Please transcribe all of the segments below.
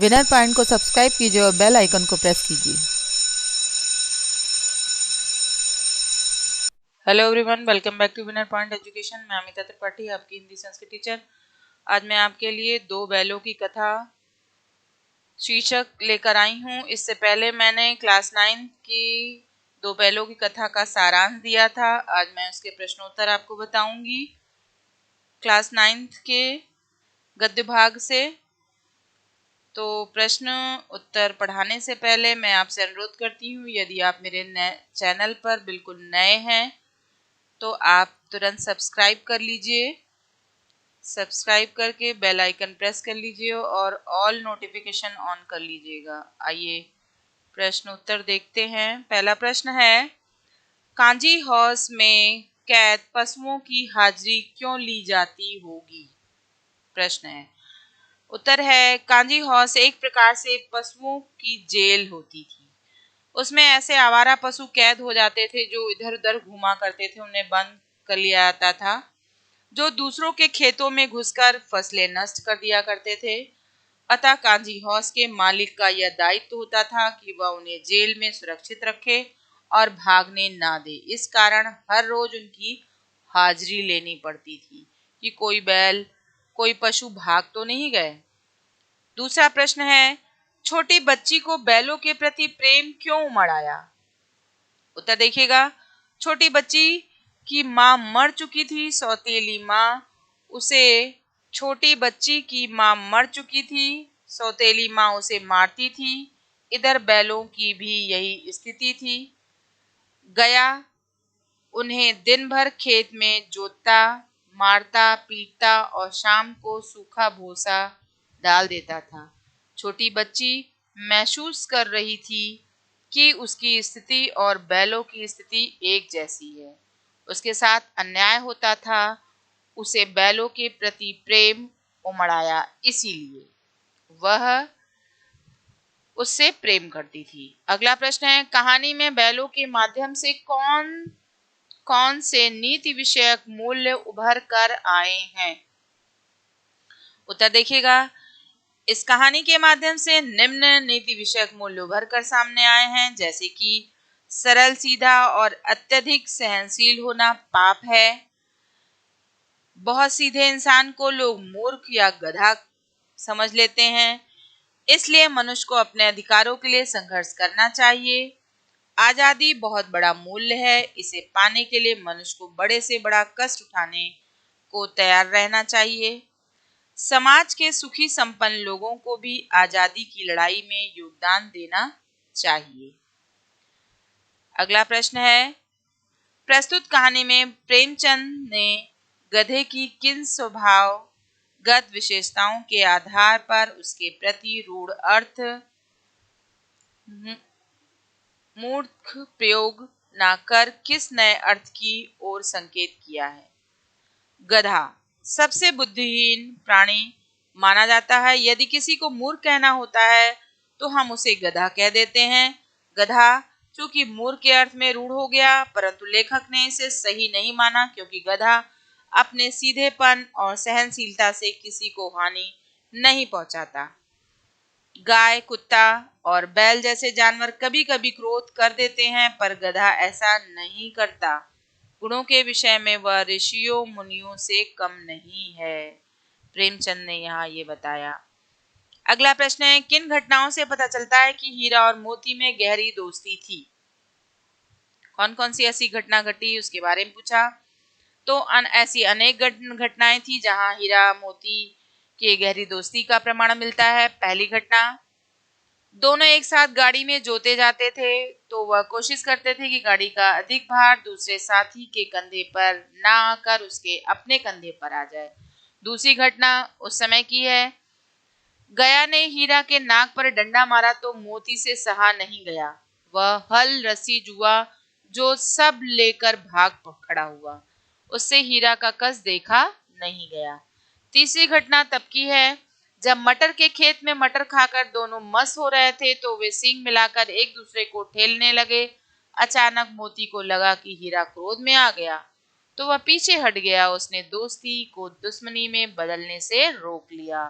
Winner point को subscribe कीजिए और बेल आइकन को प्रेस कीजिए। Hello everyone, welcome back to winner point education. मैं अमिता त्रिपाठी, आपकी हिंदी संस्कृत टीचर। आज मैं आपके लिए दो बैलों की कथा शीर्षक लेकर आई हूँ। इससे पहले मैंने क्लास 9 की दो बैलों की कथा का सारांश दिया था। आज मैं उसके प्रश्नोत्तर आपको बताऊंगी क्लास 9 के गद्य भाग से। तो प्रश्न उत्तर पढ़ाने से पहले मैं आपसे अनुरोध करती हूँ, यदि आप मेरे चैनल पर बिल्कुल नए हैं तो आप तुरंत सब्सक्राइब कर लीजिए। सब्सक्राइब करके बेल आइकन प्रेस कर लीजिए और ऑल नोटिफिकेशन ऑन कर लीजिएगा। आइए प्रश्न उत्तर देखते हैं। पहला प्रश्न है, कांजी हाउस में कैद पशुओं की हाजिरी क्यों ली जाती होगी? प्रश्न है, उत्तर है, कांजी हाउस एक प्रकार से पशुओं की जेल होती थी। उसमें ऐसे आवारा पशु कैद हो जाते थे जो इधर उधर घुमा करते थे। उन्हें बंद कर लिया जाता था, जो दूसरों के खेतों में घुसकर फसलें नष्ट कर दिया करते थे। अतः कांजी हाउस के मालिक का यह दायित्व होता था कि वह उन्हें जेल में सुरक्षित रखे और भागने ना दे। इस कारण हर रोज उनकी हाजिरी लेनी पड़ती थी कि कोई बैल, कोई पशु भाग तो नहीं गए। दूसरा प्रश्न है, छोटी बच्ची को बैलों के प्रति प्रेम क्यों उमड़ आया? उत्तर देखिएगा। छोटी बच्ची की मां मर चुकी थी। सौतेली मां उसे छोटी बच्ची की मां मर चुकी थी। सौतेली मां उसे मारती थी। इधर बैलों की भी यही स्थिति थी। गया उन्हें दिन भर खेत में जोतता, मारता, पीटता और शाम को सूखा भूसा डाल देता था। छोटी बच्ची महसूस कर रही थी कि उसकी स्थिति और बैलों की स्थिति एक जैसी है। उसके साथ अन्याय होता था। उसे बैलों के प्रति प्रेम उमड़ आया, इसीलिए वह उससे प्रेम करती थी। अगला प्रश्न है, कहानी में बैलों के माध्यम से कौन कौन से नीति विषयक मूल्य उभर कर आए हैं? उत्तर देखिएगा। इस कहानी के माध्यम से निम्न नीति विषयक मूल्य उभर कर सामने आए हैं, जैसे कि सरल सीधा और अत्यधिक सहनशील होना पाप है। बहुत सीधे इंसान को लोग मूर्ख या गधा समझ लेते हैं, इसलिए मनुष्य को अपने अधिकारों के लिए संघर्ष करना चाहिए। आजादी बहुत बड़ा मूल्य है, इसे पाने के लिए मनुष्य को बड़े से बड़ा कष्ट उठाने को तैयार रहना चाहिए। समाज के सुखी संपन्न लोगों को भी आजादी की लड़ाई में योगदान देना चाहिए। अगला प्रश्न है, प्रस्तुत कहानी में प्रेमचंद ने गधे की किन स्वभावगत विशेषताओं के आधार पर उसके प्रति रूढ़ अर्थ मूर्ख प्रयोग न कर किस नए अर्थ की ओर संकेत किया है? गधा सबसे बुद्धिहीन प्राणी माना जाता है। यदि किसी को मूर्ख कहना होता है तो हम उसे गधा कह देते हैं। गधा चूंकि मूर्ख के अर्थ में रूढ़ हो गया, परंतु लेखक ने इसे सही नहीं माना, क्योंकि गधा अपने सीधेपन और सहनशीलता से किसी को हानि नहीं पहुंचाता। गाय, कुत्ता और बैल जैसे जानवर कभी कभी क्रोध कर देते हैं, पर गधा ऐसा नहीं करता। गुणों के विषय में वह ऋषियों मुनियों से कम नहीं है। प्रेमचंद ने यहाँ ये बताया। अगला प्रश्न है, किन घटनाओं से पता चलता है कि हीरा और मोती में गहरी दोस्ती थी? कौन कौन सी ऐसी घटना घटी उसके बारे में पूछा। तो ऐसी अनेक घटनाएं थी जहां हीरा मोती की गहरी दोस्ती का प्रमाण मिलता है। पहली घटना, दोनों एक साथ गाड़ी में जोते जाते थे, तो वह कोशिश करते थे कि गाड़ी का अधिक भार दूसरे साथी के कंधे पर ना आकर उसके अपने कंधे पर आ जाए। दूसरी घटना उस समय की है, गया ने हीरा के नाक पर डंडा मारा तो मोती से सहा नहीं गया। वह हल, रस्सी, जुआ जो सब लेकर भाग खड़ा हुआ। उससे हीरा का कस देखा नहीं गया। तीसरी घटना तब की है जब मटर के खेत में मटर खाकर दोनों मस्त हो रहे थे, तो वे सींग मिलाकर एक दूसरे को ठेलने लगे। अचानक मोती को लगा कि हीरा क्रोध में आ गया, तो वह पीछे हट गया। उसने दोस्ती को दुश्मनी में बदलने से रोक लिया।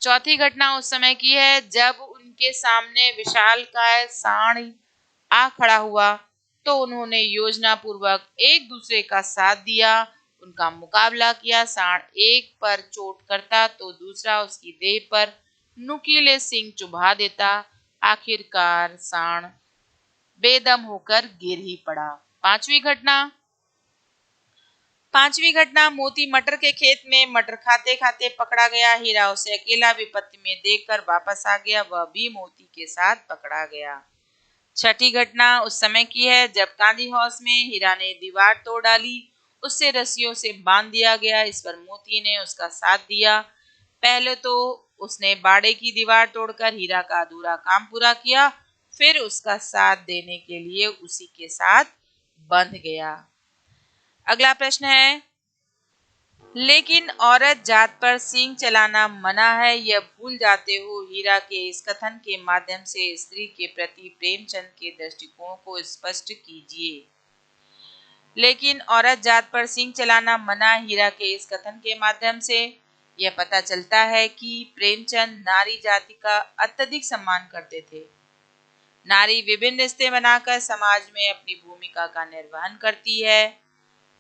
चौथी घटना उस समय की है जब उनके सामने विशालकाय सांड आ खड़ा हुआ तो उन्होंने योजना पूर्वक एक दूसरे का साथ दिया, उनका मुकाबला किया। सांड एक पर चोट करता तो दूसरा उसकी देह पर नुकीले सींग चुभा देता। आखिरकार सांड बेदम होकर गिर ही पड़ा। पांचवी घटना मोती मटर के खेत में मटर खाते खाते पकड़ा गया। हीरा उसे अकेला विपत्ति में देखकर वापस आ गया, वह भी मोती के साथ पकड़ा गया। छठी घटना उस समय की है जब कांजी हाउस में हीरा ने दीवार तोड़ डाली, उससे रस्सियों से बांध दिया गया। इस पर मोती ने उसका साथ दिया। पहले तो उसने बाड़े की दीवार तोड़कर हीरा का अधूरा काम पूरा किया, फिर उसका साथ देने के लिए उसी के साथ बंध गया। अगला प्रश्न है, लेकिन औरत जात पर सींग चलाना मना है, यह भूल जाते हो हीरा के इस कथन के माध्यम से स्त्री के प्रति प्रेमचंद के दृष्टिकोण को स्पष्ट कीजिए। लेकिन औरत जात पर सींग चलाना मना, हीरा के इस कथन के माध्यम से यह पता चलता है कि प्रेमचंद नारी जाति का अत्यधिक सम्मान करते थे। नारी विभिन्न रिश्ते बनाकर समाज में अपनी भूमिका का निर्वहन करती है।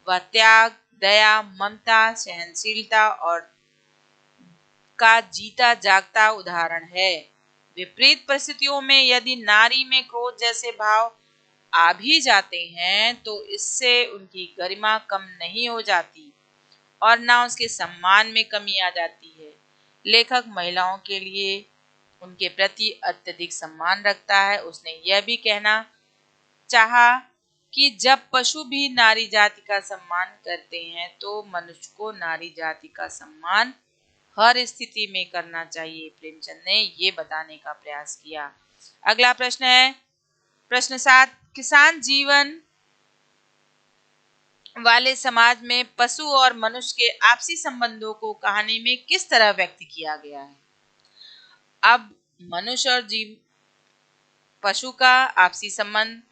वह त्याग, दया, ममता, सहनशीलता और का जीता जागता उदाहरण है। विपरीत परिस्थितियों में यदि नारी में क्रोध जैसे भाव आ भी जाते हैं तो इससे उनकी गरिमा कम नहीं हो जाती और ना उसके सम्मान में कमी आ जाती है। लेखक महिलाओं के लिए उनके प्रति अत्यधिक सम्मान रखता है। उसने यह भी कहना चाहा कि जब पशु भी नारी जाति का सम्मान करते हैं तो मनुष्य को नारी जाति का सम्मान हर स्थिति में करना चाहिए। प्रेमचंद ने ये बताने का प्रयास किया। अगला प्रश्न है प्रश्न 7, किसान जीवन वाले समाज में पशु और मनुष्य के आपसी संबंधों को कहानी में किस तरह व्यक्त किया गया है। अब मनुष्य और पशु का आपसी संबंध।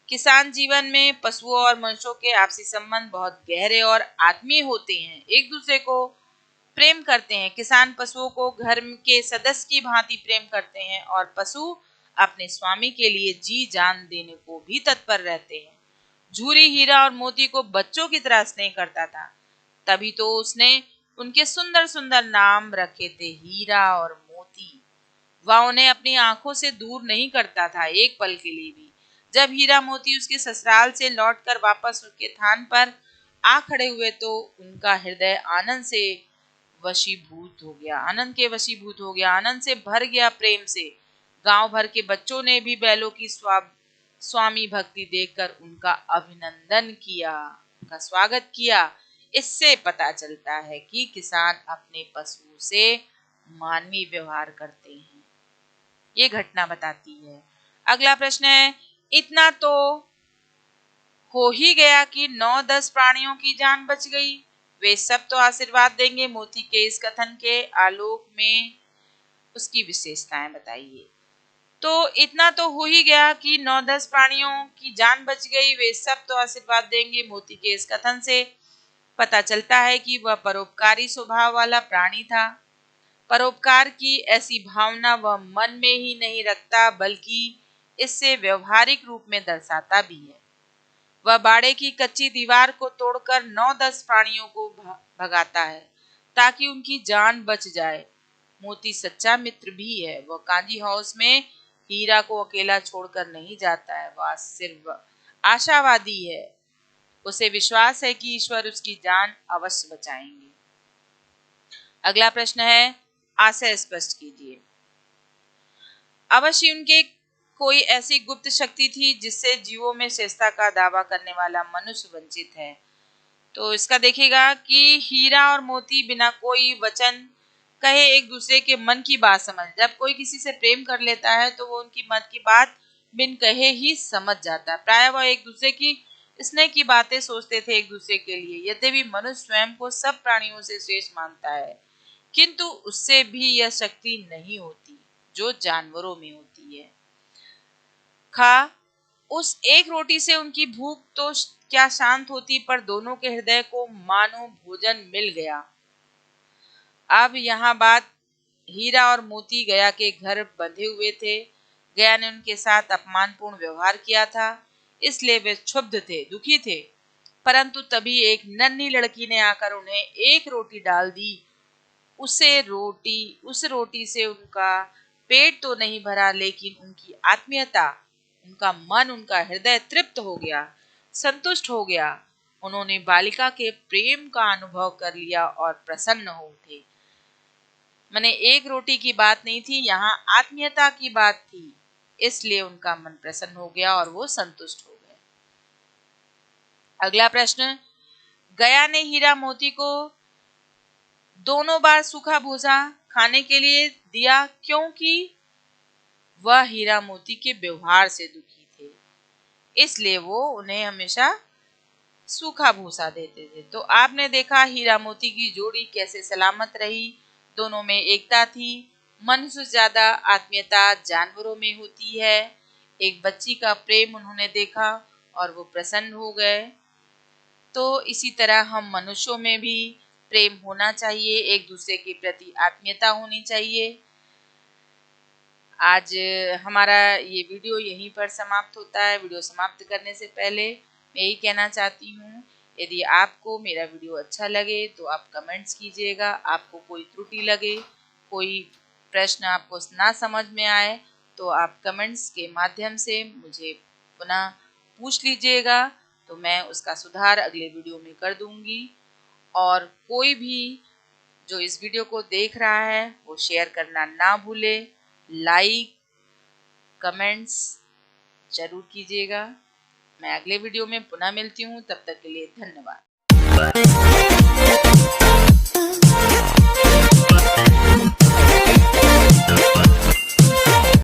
किसान जीवन में पशुओं और मनुष्यों के आपसी संबंध बहुत गहरे और आत्मीय होते हैं, एक दूसरे को प्रेम करते हैं। किसान पशुओं को घर के सदस्य की भांति प्रेम करते हैं और पशु अपने स्वामी के लिए जी जान देने को भी तत्पर रहते हैं। झूरी हीरा और मोती को बच्चों की तरह स्नेह करता था, तभी तो उसने उनके सुंदर सुंदर नाम रखे थे, हीरा और मोती। वह उन्हें अपनी आंखों से दूर नहीं करता था, एक पल के लिए भी। जब हीरा मोती उसके ससुराल से लौटकर वापस उसके थान पर आ खड़े हुए तो उनका हृदय आनंद के वशीभूत हो गया, आनंद से भर गया, प्रेम से। गांव भर के बच्चों ने भी बैलों की स्वामी भक्ति देखकर उनका अभिनंदन किया, उनका स्वागत किया। इससे पता चलता है कि किसान अपने पशु से मानवीय व्यवहार करते हैं। ये घटना बताती है। अगला प्रश्न है, इतना तो हो ही गया कि 9-10 प्राणियों की जान बच गई, वे सब तो आशीर्वाद देंगे। मोती के इस कथन के आलोक में उसकी विशेषताएं बताइए। तो इतना तो हो ही गया कि 9-10 प्राणियों की जान बच गई, वे सब तो आशीर्वाद देंगे। मोती के इस कथन से पता चलता है कि वह परोपकारी स्वभाव वाला प्राणी था। परोपकार की ऐसी भावना वह मन में ही नहीं रखता बल्कि इससे व्यवहारिक रूप में दर्शाता भी है। वह बाड़े की कच्ची दीवार को तोड़कर 9-10 प्राणियों को भगाता है ताकि उनकी जान बच जाए। मोती सच्चा मित्र भी है। वह कांजी हाउस में हीरा को अकेला छोड़कर नहीं जाता है, वह सिर्फ आशावादी है। उसे विश्वास है कि ईश्वर उसकी जान अवश्य बचाएंगे। अगला प्रश्न है, आशय स्पष्ट कीजिए। अवश्य उनके कोई ऐसी गुप्त शक्ति थी जिससे जीवों में श्रेष्ठता का दावा करने वाला मनुष्य वंचित है। तो इसका देखिएगा कि हीरा और मोती बिना कोई वचन कहे एक दूसरे के मन की बात समझ, जब कोई किसी से प्रेम कर लेता है तो वो उनकी मन की बात बिन कहे ही समझ जाता है। प्राय वह एक दूसरे की स्नेह की बातें सोचते थे एक दूसरे के लिए। यद्यपि मनुष्य स्वयं को सब प्राणियों से श्रेष्ठ मानता है, किंतु उससे भी यह शक्ति नहीं होती जो जानवरों में होती है। खा उस एक रोटी से उनकी भूख तो क्या शांत होती, पर दोनों के हृदय को मानो भोजन मिल गया। अब यहाँ बात हीरा और मोती गया के घर बंधे हुए थे। गया ने उनके साथ अपमानपूर्ण व्यवहार किया था, इसलिए वे क्षुब्ध थे, दुखी थे। परंतु तभी एक नन्ही लड़की ने आकर उन्हें एक रोटी डाल दी। उस रोटी से उनका पेट तो नहीं भरा, लेकिन उनकी आत्मीयता, उनका मन, उनका हृदय तृप्त हो गया, संतुष्ट हो गया। उन्होंने बालिका के प्रेम का अनुभव कर लिया और प्रसन्न हो उठे। माने एक रोटी की बात नहीं थी, यहाँ आत्मीयता की बात थी, इसलिए उनका मन प्रसन्न हो गया और वो संतुष्ट हो गए। अगला प्रश्न, गया ने हीरा मोती को दोनों बार सूखा भूसा खाने के लिए दिया, क्योंकि वह हीरा मोती के व्यवहार से दुखी थे, इसलिए वो उन्हें हमेशा सूखा भूसा देते थे। तो आपने देखा हीरा मोती की जोड़ी कैसे सलामत रही, दोनों में एकता थी। मनुष्य से ज्यादा आत्मीयता जानवरों में होती है। एक बच्ची का प्रेम उन्होंने देखा और वो प्रसन्न हो गए। तो इसी तरह हम मनुष्यों में भी प्रेम होना चाहिए, एक दूसरे के प्रति आत्मीयता होनी चाहिए। आज हमारा ये वीडियो यहीं पर समाप्त होता है। वीडियो समाप्त करने से पहले मैं यही कहना चाहती हूँ, यदि आपको मेरा वीडियो अच्छा लगे तो आप कमेंट्स कीजिएगा। आपको कोई त्रुटि लगे, कोई प्रश्न आपको ना समझ में आए, तो आप कमेंट्स के माध्यम से मुझे पुनः पूछ लीजिएगा, तो मैं उसका सुधार अगले वीडियो में कर दूंगी। और कोई भी जो इस वीडियो को देख रहा है वो शेयर करना ना भूले, लाइक कमेंट्स जरूर कीजिएगा। मैं अगले वीडियो में पुनः मिलती हूँ, तब तक के लिए धन्यवाद।